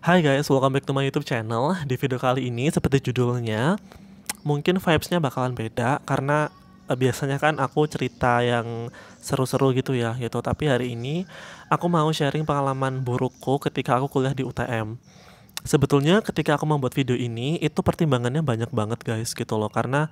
Hai guys, welcome back to my YouTube channel. Di video kali ini, seperti judulnya, mungkin vibes-nya bakalan beda karena biasanya kan aku cerita yang seru-seru gitu ya gitu. Tapi hari ini aku mau sharing pengalaman burukku ketika aku kuliah di UTM. Sebetulnya ketika aku membuat video ini itu pertimbangannya banyak banget guys gitu loh, karena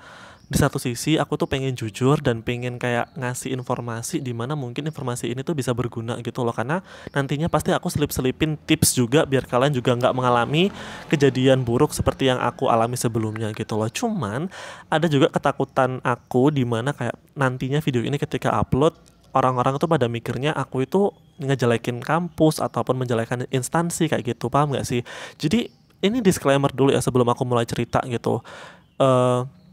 di satu sisi aku tuh pengen jujur dan pengen kayak ngasih informasi di mana mungkin informasi ini tuh bisa berguna gitu loh, karena nantinya pasti aku selip-selipin tips juga biar kalian juga nggak mengalami kejadian buruk seperti yang aku alami sebelumnya gitu loh. Cuman ada juga ketakutan aku di mana kayak nantinya video ini ketika upload, orang-orang tuh pada mikirnya aku itu ngejelekin kampus ataupun menjelekan instansi kayak gitu, paham nggak sih? Jadi ini disclaimer dulu ya sebelum aku mulai cerita gitu. eh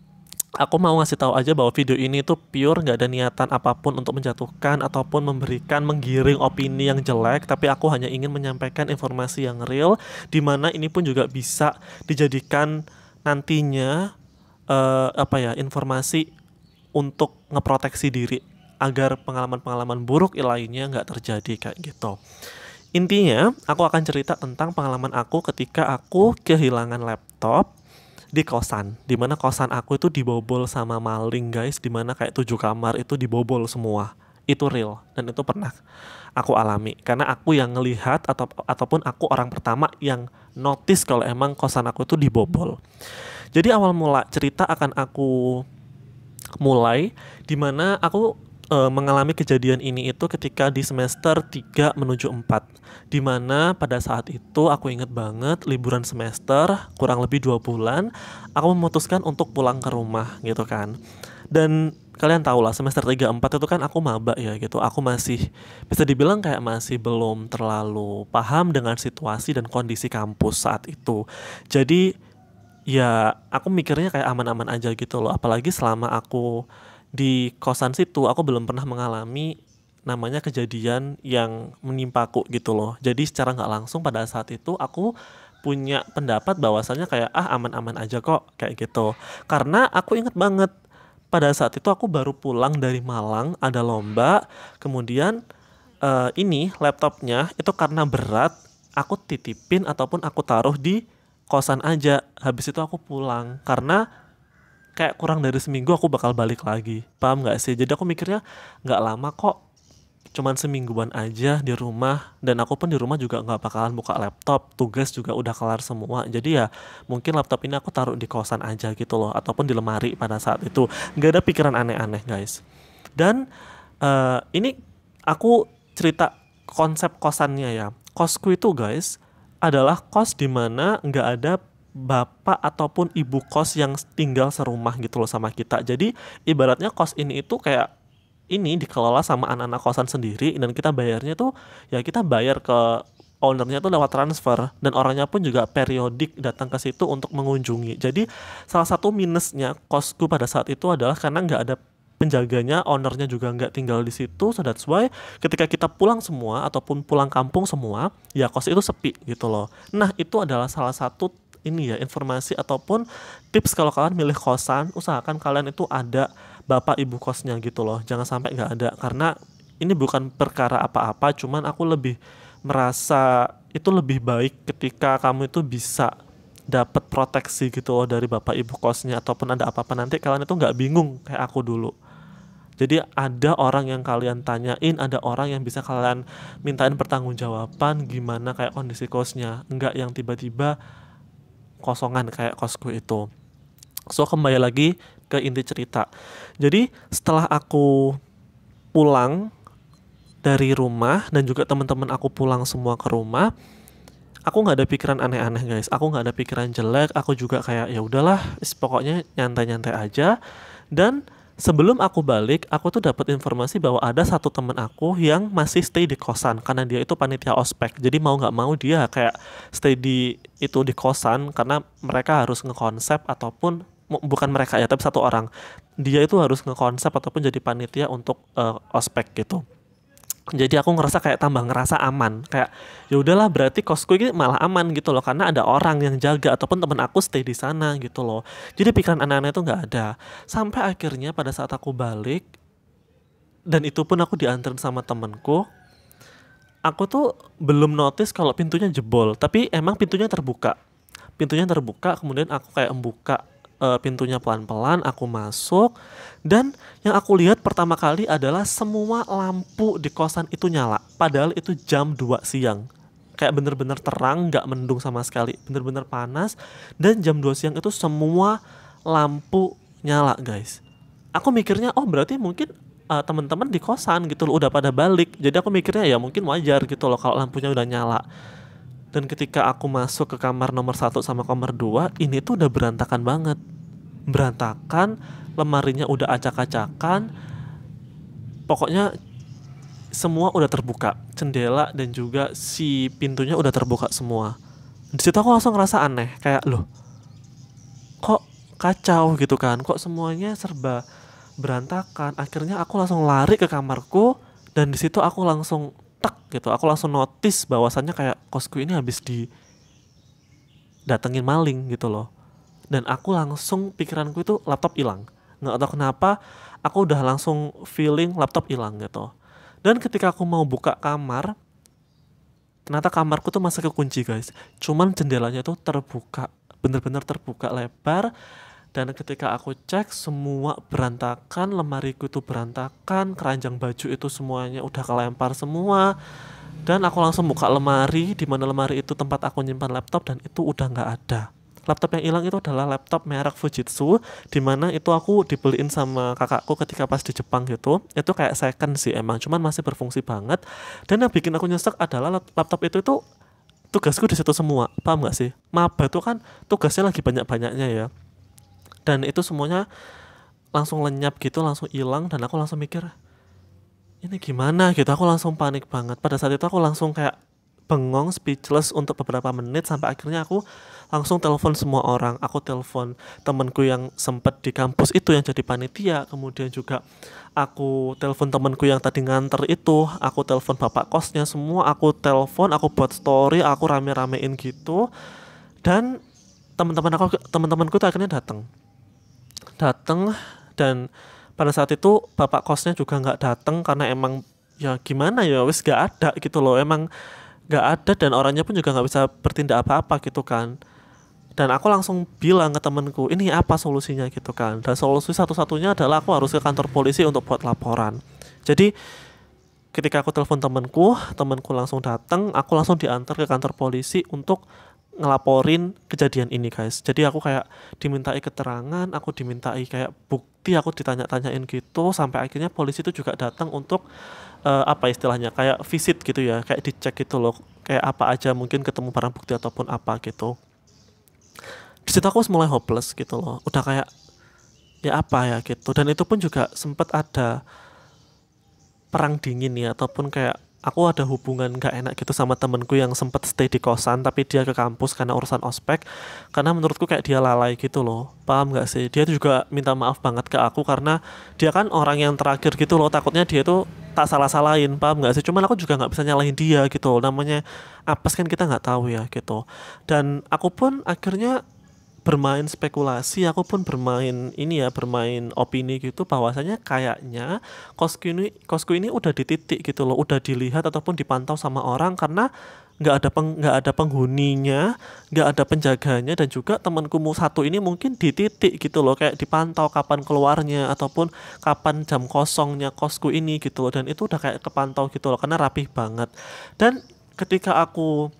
Aku mau ngasih tahu aja bahwa video ini tuh pure nggak ada niatan apapun untuk menjatuhkan ataupun menggiring opini yang jelek, tapi aku hanya ingin menyampaikan informasi yang real, di mana ini pun juga bisa dijadikan nantinya informasi untuk ngeproteksi diri agar pengalaman-pengalaman buruk lainnya nggak terjadi kayak gitu. Intinya, aku akan cerita tentang pengalaman aku ketika aku kehilangan laptop di kosan, dimana kosan aku itu dibobol sama maling guys, dimana kayak 7 kamar itu dibobol semua. Itu real dan itu pernah aku alami karena aku yang ngelihat ataupun aku orang pertama yang notice kalau emang kosan aku itu dibobol. Jadi awal mula cerita akan aku mulai dimana aku mengalami kejadian ini itu ketika di semester 3 menuju 4, dimana pada saat itu aku inget banget liburan semester kurang lebih 2 bulan aku memutuskan untuk pulang ke rumah gitu kan. Dan kalian tahu lah semester 3 4 itu kan aku maba ya gitu, aku masih bisa dibilang kayak masih belum terlalu paham dengan situasi dan kondisi kampus saat itu. Jadi ya aku mikirnya kayak aman-aman aja gitu loh, apalagi selama aku di kosan situ aku belum pernah mengalami namanya kejadian yang menimpaku gitu loh. Jadi secara nggak langsung pada saat itu aku punya pendapat bahwasannya kayak aman-aman aja kok kayak gitu. Karena aku inget banget pada saat itu aku baru pulang dari Malang, ada lomba, kemudian ini laptopnya itu karena berat aku titipin ataupun aku taruh di kosan aja. Habis itu aku pulang karena kayak kurang dari seminggu aku bakal balik lagi, paham nggak sih? Jadi aku mikirnya nggak lama kok, cuman semingguan aja di rumah, dan aku pun di rumah juga nggak bakalan buka laptop, tugas juga udah kelar semua. Jadi ya mungkin laptop ini aku taruh di kosan aja gitu loh, ataupun di lemari pada saat itu. Nggak ada pikiran aneh-aneh guys. Dan ini aku cerita konsep kosannya ya. Kosku itu guys adalah kos dimana nggak ada bapak ataupun ibu kos yang tinggal serumah gitu loh sama kita. Jadi ibaratnya kos ini itu kayak ini dikelola sama anak-anak kosan sendiri, dan kita bayarnya tuh ya kita bayar ke ownernya tuh lewat transfer, dan orangnya pun juga periodik datang ke situ untuk mengunjungi. Jadi salah satu minusnya kosku pada saat itu adalah karena nggak ada penjaganya, ownernya juga nggak tinggal di situ, so that's why ketika kita pulang semua ataupun pulang kampung semua, ya kos itu sepi gitu loh. Nah itu adalah salah satu ini ya informasi ataupun tips kalau kalian milih kosan, usahakan kalian itu ada bapak ibu kosnya gitu loh, jangan sampai nggak ada. Karena ini bukan perkara apa-apa, cuman aku lebih merasa itu lebih baik ketika kamu itu bisa dapat proteksi gitu loh dari bapak ibu kosnya, ataupun ada apa-apa nanti kalian itu nggak bingung kayak aku dulu. Jadi ada orang yang kalian tanyain, ada orang yang bisa kalian mintain pertanggungjawaban gimana kayak kondisi kosnya, nggak yang tiba-tiba kosongan kayak kosku itu. So kembali lagi ke inti cerita. Jadi setelah aku pulang dari rumah dan juga teman-teman aku pulang semua ke rumah, aku nggak ada pikiran aneh-aneh guys. Aku nggak ada pikiran jelek. Aku juga kayak ya udahlah, pokoknya nyantai-nyantai aja. Dan sebelum aku balik, aku tuh dapat informasi bahwa ada satu teman aku yang masih stay di kosan karena dia itu panitia ospek. Jadi mau nggak mau dia kayak stay di kosan karena mereka harus ngekonsep ataupun bukan mereka ya, tapi satu orang. Dia itu harus ngekonsep ataupun jadi panitia untuk ospek gitu. Jadi aku ngerasa kayak tambah ngerasa aman, kayak ya udahlah berarti kosku ini malah aman gitu loh, karena ada orang yang jaga ataupun temen aku stay di sana gitu loh. Jadi pikiran aneh-aneh itu nggak ada. Sampai akhirnya pada saat aku balik, dan itu pun aku dianterin sama temenku, aku tuh belum notice kalau pintunya jebol, tapi emang pintunya terbuka, kemudian aku kayak membuka pintunya pelan-pelan, aku masuk, dan yang aku lihat pertama kali adalah semua lampu di kosan itu nyala, padahal itu jam 2 siang, kayak bener-bener terang, nggak mendung sama sekali, bener-bener panas, dan jam 2 siang itu semua lampu nyala guys. Aku mikirnya oh berarti mungkin teman-teman di kosan gitu loh udah pada balik, jadi aku mikirnya ya mungkin wajar gitu loh kalau lampunya udah nyala. Dan ketika aku masuk ke kamar nomor satu sama kamar 2, ini tuh udah berantakan banget. Berantakan, lemarinya udah acak-acakan. Pokoknya semua udah terbuka. Jendela dan juga si pintunya udah terbuka semua. Di situ aku langsung ngerasa aneh, kayak loh, kok kacau gitu kan? Kok semuanya serba berantakan? Akhirnya aku langsung lari ke kamarku dan di situ aku langsung tek gitu. Aku langsung notice bahwasannya kayak kosku ini habis didatengin maling gitu loh. Dan aku langsung pikiranku itu laptop hilang. Nggak tahu kenapa aku udah langsung feeling laptop hilang gitu. Dan ketika aku mau buka kamar, ternyata kamarku tuh masih kekunci guys. Cuman jendelanya tuh terbuka, bener-bener terbuka lebar. Dan ketika aku cek semua berantakan, lemariku itu berantakan, keranjang baju itu semuanya udah kelempar semua. Dan aku langsung buka lemari, di mana lemari itu tempat aku nyimpan laptop dan itu udah nggak ada. Laptop yang hilang itu adalah laptop merek Fujitsu, di mana itu aku dibeliin sama kakakku ketika pas di Jepang gitu. Itu kayak second sih emang, cuman masih berfungsi banget. Dan yang bikin aku nyesek adalah laptop itu tugasku di situ semua. Paham nggak sih? Maba tuh kan tugasnya lagi banyak-banyaknya ya. Dan itu semuanya langsung lenyap gitu, langsung hilang, dan aku langsung mikir ini gimana gitu. Aku langsung panik banget. Pada saat itu aku langsung kayak bengong, speechless untuk beberapa menit, sampai akhirnya aku langsung telepon semua orang. Aku telepon temanku yang sempat di kampus itu yang jadi panitia, kemudian juga aku telepon temanku yang tadi nganter itu, aku telepon bapak kosnya, semua aku telepon, aku buat story, aku rame-ramein gitu. Dan teman-temanku tuh akhirnya datang. Dan pada saat itu bapak kosnya juga nggak datang karena emang ya gimana ya wis nggak ada gitu loh, emang nggak ada, dan orangnya pun juga nggak bisa bertindak apa-apa gitu kan. Dan aku langsung bilang ke temenku ini apa solusinya gitu kan, dan solusi satu-satunya adalah aku harus ke kantor polisi untuk buat laporan. Jadi ketika aku telepon temenku langsung datang, aku langsung diantar ke kantor polisi untuk ngelaporin kejadian ini guys. Jadi aku kayak dimintai keterangan, aku dimintai kayak bukti, aku ditanya-tanyain gitu, sampai akhirnya polisi itu juga datang untuk apa istilahnya kayak visit gitu ya, kayak dicek gitu loh, kayak apa aja mungkin ketemu barang bukti ataupun apa gitu. Di situ aku mulai hopeless gitu loh, udah kayak ya apa ya gitu. Dan itu pun juga sempat ada perang dingin ya, ataupun kayak aku ada hubungan gak enak gitu sama temenku yang sempet stay di kosan tapi dia ke kampus karena urusan ospek, karena menurutku kayak dia lalai gitu loh. Paham gak sih? Dia juga minta maaf banget ke aku karena dia kan orang yang terakhir gitu loh, takutnya dia tuh tak salah-salahin. Paham gak sih? Cuman aku juga gak bisa nyalahin dia gitu loh. Namanya apes kan kita gak tahu ya gitu. Dan aku pun akhirnya bermain spekulasi, aku pun bermain opini gitu, bahwasanya kayaknya kosku ini udah di titik gitu loh, udah dilihat ataupun dipantau sama orang, karena nggak ada penghuninya, nggak ada penjaganya, dan juga temanku satu ini mungkin di titik gitu loh, kayak dipantau kapan keluarnya ataupun kapan jam kosongnya kosku ini gitu loh. Dan itu udah kayak kepantau gitu loh karena rapih banget. Dan ketika aku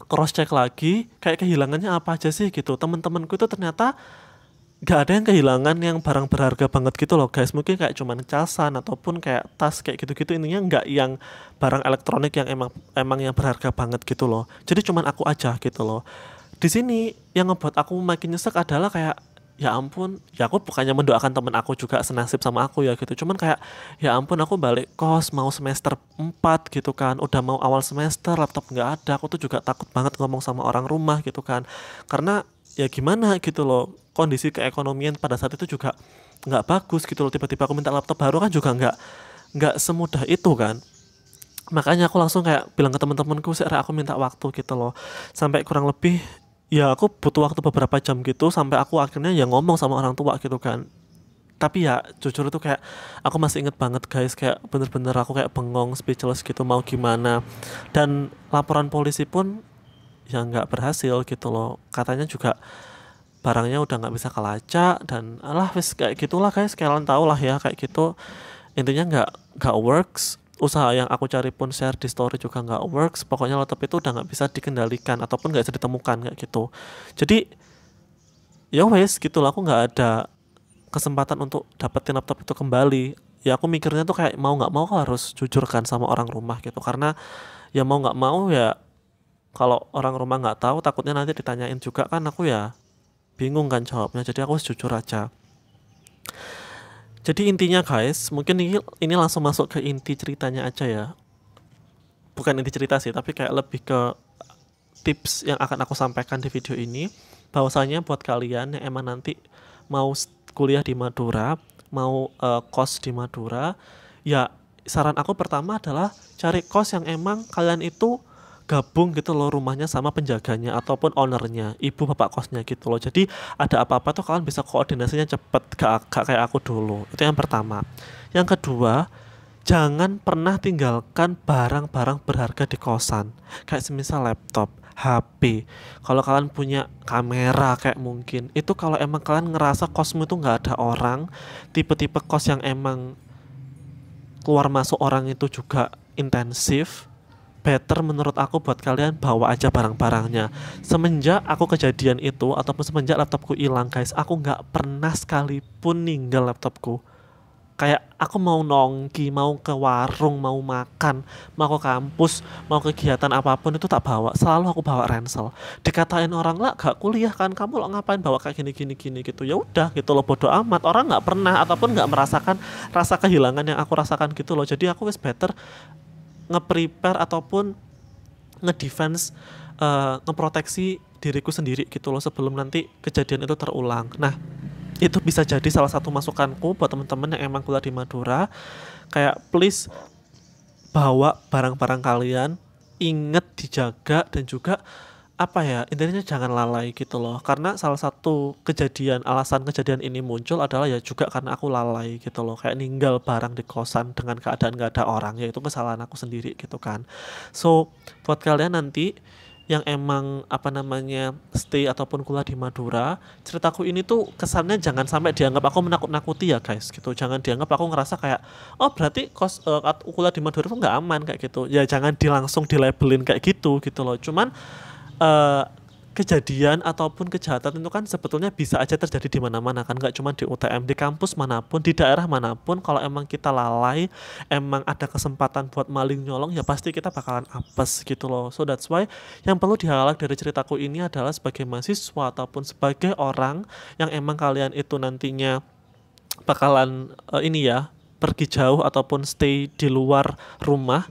cross check lagi kayak kehilangannya apa aja sih gitu, temen-temenku itu ternyata gak ada yang kehilangan yang barang berharga banget gitu loh guys. Mungkin kayak cuman casan ataupun kayak tas kayak gitu-gitu, intinya nggak yang barang elektronik yang emang yang berharga banget gitu loh. Jadi cuman aku aja gitu loh. Di sini yang ngebuat aku makin nyesek adalah kayak ya ampun, ya aku bukannya mendoakan temen aku juga senasib sama aku ya gitu, cuman kayak ya ampun, aku balik kos mau semester 4 gitu kan, udah mau awal semester laptop nggak ada. Aku tuh juga takut banget ngomong sama orang rumah gitu kan, karena ya gimana gitu loh, kondisi keekonomian pada saat itu juga nggak bagus gitu loh. Tiba-tiba aku minta laptop baru kan juga nggak semudah itu kan. Makanya aku langsung kayak bilang ke teman-temanku sih, aku minta waktu gitu loh, sampai kurang lebih ya aku butuh waktu beberapa jam gitu, sampai aku akhirnya ya ngomong sama orang tua gitu kan. Tapi ya jujur itu kayak aku masih inget banget guys, kayak bener-bener aku kayak bengong, speechless gitu mau gimana. Dan laporan polisi pun ya nggak berhasil gitu loh, katanya juga barangnya udah nggak bisa kelacak dan alah wis kayak gitulah guys, kalian tau lah ya kayak gitu. Intinya nggak works, usaha yang aku cari pun share di story juga nggak works. Pokoknya laptop itu udah nggak bisa dikendalikan ataupun nggak bisa ditemukan kayak gitu. Jadi ya wes gitu lah, aku nggak ada kesempatan untuk dapetin laptop itu kembali. Ya aku mikirnya tuh kayak mau nggak mau aku harus jujurkan sama orang rumah gitu, karena ya mau nggak mau ya, kalau orang rumah nggak tahu takutnya nanti ditanyain juga kan, aku ya bingung kan jawabnya, jadi aku harus jujur aja. Jadi intinya guys, mungkin ini langsung masuk ke inti ceritanya aja ya. Bukan inti cerita sih, tapi kayak lebih ke tips yang akan aku sampaikan di video ini. Bahwasanya buat kalian yang emang nanti mau kuliah di Madura, mau kos di Madura, ya saran aku pertama adalah cari kos yang emang kalian itu gabung gitu loh rumahnya sama penjaganya ataupun ownernya, ibu bapak kosnya gitu loh. Jadi ada apa-apa tuh kalian bisa koordinasinya cepet, gak kayak aku dulu. Itu yang pertama. Yang kedua, jangan pernah tinggalkan barang-barang berharga di kosan. Kayak semisal laptop, HP. Kalau kalian punya kamera kayak mungkin, itu kalau emang kalian ngerasa kosmu itu nggak ada orang, tipe-tipe kos yang emang keluar masuk orang itu juga intensif, better menurut aku buat kalian bawa aja barang-barangnya. Semenjak aku kejadian itu ataupun semenjak laptopku hilang guys, aku nggak pernah sekalipun ninggal laptopku. Kayak aku mau nongki, mau ke warung, mau makan, mau ke kampus, mau kegiatan apapun itu tak bawa, selalu aku bawa ransel. Dikatain orang lah gak kuliah kan kamu, lo ngapain bawa kayak gini gitu. Ya udah gitu loh, bodo amat, orang nggak pernah ataupun nggak merasakan rasa kehilangan yang aku rasakan gitu loh. Jadi aku wis better nge-prepare ataupun ngedefense, ngeproteksi diriku sendiri gitu loh sebelum nanti kejadian itu terulang. Nah, itu bisa jadi salah satu masukanku buat teman-teman yang emang kuliah di Madura. Kayak please bawa barang-barang kalian, inget dijaga, dan juga apa ya, intinya jangan lalai gitu loh. Karena salah satu alasan kejadian ini muncul adalah ya juga karena aku lalai gitu loh, kayak ninggal barang di kosan dengan keadaan gak ada orang, ya itu kesalahan aku sendiri gitu kan. So buat kalian nanti yang emang apa namanya stay ataupun kuliah di Madura, ceritaku ini tuh kesannya jangan sampai dianggap aku menakut-nakuti ya guys gitu. Jangan dianggap aku ngerasa kayak oh berarti kuliah di Madura tuh nggak aman kayak gitu. Ya jangan langsung dilabelin kayak gitu gitu loh. Cuman eh, kejadian ataupun kejahatan itu kan sebetulnya bisa aja terjadi di mana-mana kan, nggak cuma di UTM, di kampus manapun, di daerah manapun. Kalau emang kita lalai, emang ada kesempatan buat maling nyolong, ya pasti kita bakalan apes gitu loh. So that's why yang perlu dihalak dari ceritaku ini adalah sebagai mahasiswa ataupun sebagai orang yang emang kalian itu nantinya bakalan ini ya, pergi jauh ataupun stay di luar rumah,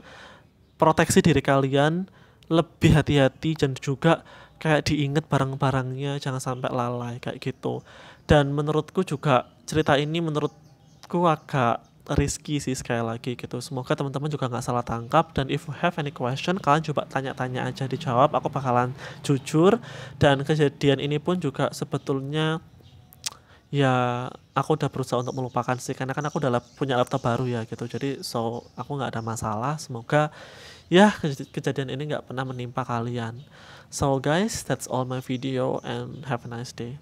proteksi diri kalian, lebih hati-hati, dan juga kayak diinget barang-barangnya, jangan sampai lalai kayak gitu. Dan menurutku juga cerita ini menurutku agak risky sih sekali lagi gitu. Semoga teman-teman juga nggak salah tangkap, dan if you have any question kalian coba tanya-tanya aja, dijawab, aku bakalan jujur. Dan kejadian ini pun juga sebetulnya ya aku udah berusaha untuk melupakan sih, karena kan aku udah punya laptop baru ya gitu. Jadi so aku nggak ada masalah. Semoga ya kejadian ini nggak pernah menimpa kalian. So guys, that's all my video and have a nice day.